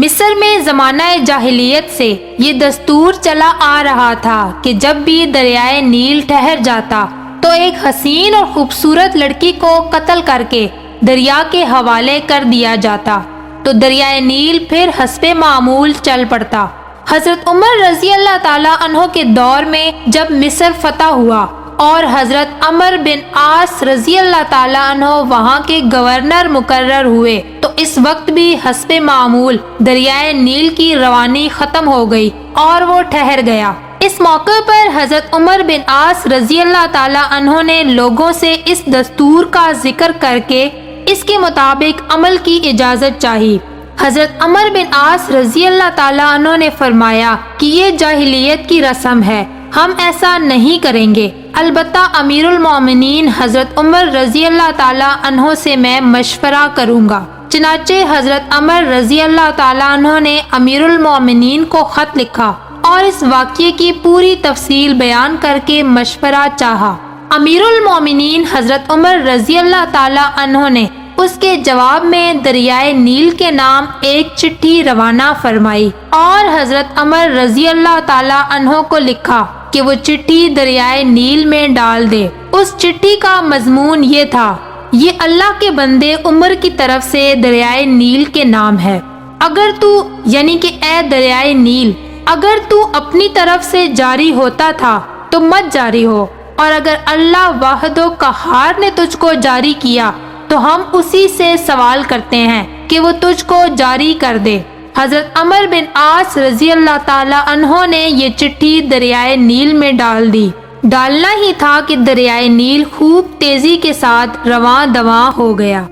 مصر میں زمانہ جاہلیت سے یہ دستور چلا آ رہا تھا کہ جب بھی دریائے نیل ٹھہر جاتا تو ایک حسین اور خوبصورت لڑکی کو قتل کر کے دریا کے حوالے کر دیا جاتا تو دریائے نیل پھر حسب معمول چل پڑتا۔ حضرت عمر رضی اللہ تعالیٰ عنہ کے دور میں جب مصر فتح ہوا اور حضرت عمر بن عاص رضی اللہ تعالیٰ عنہ وہاں کے گورنر مقرر ہوئے تو اس وقت بھی حسب معمول دریائے نیل کی روانی ختم ہو گئی اور وہ ٹھہر گیا۔ اس موقع پر حضرت عمر بن عاص رضی اللہ تعالیٰ عنہ نے لوگوں سے اس دستور کا ذکر کر کے اس کے مطابق عمل کی اجازت چاہی۔ حضرت عمر بن عاص رضی اللہ تعالیٰ عنہ نے فرمایا کہ یہ جاہلیت کی رسم ہے، ہم ایسا نہیں کریں گے، البتہ امیر المومنین حضرت عمر رضی اللہ تعالیٰ عنہ سے میں مشورہ کروں گا۔ چنانچہ حضرت عمر رضی اللہ تعالیٰ عنہ نے امیر المومنین کو خط لکھا اور اس واقعے کی پوری تفصیل بیان کر کے مشورہ چاہا۔ امیر المومنین حضرت عمر رضی اللہ تعالیٰ عنہ نے اس کے جواب میں دریائے نیل کے نام ایک چٹھی روانہ فرمائی اور حضرت عمر رضی اللہ تعالیٰ عنہ کو لکھا کہ وہ چٹھی دریائے نیل میں ڈال دے۔ اس چٹھی کا مضمون یہ تھا: یہ اللہ کے بندے عمر کی طرف سے دریائے نیل کے نام ہے، اگر تو یعنی کہ اے دریائے نیل، اگر تو اپنی طرف سے جاری ہوتا تھا تو مت جاری ہو، اور اگر اللہ واحد و قہار نے تجھ کو جاری کیا تو ہم اسی سے سوال کرتے ہیں کہ وہ تجھ کو جاری کر دے۔ حضرت عمر بن عاص رضی اللہ تعالیٰ عنہ نے یہ چٹھی دریائے نیل میں ڈال دی۔ ڈالنا ہی تھا کہ دریائے نیل خوب تیزی کے ساتھ رواں دواں ہو گیا۔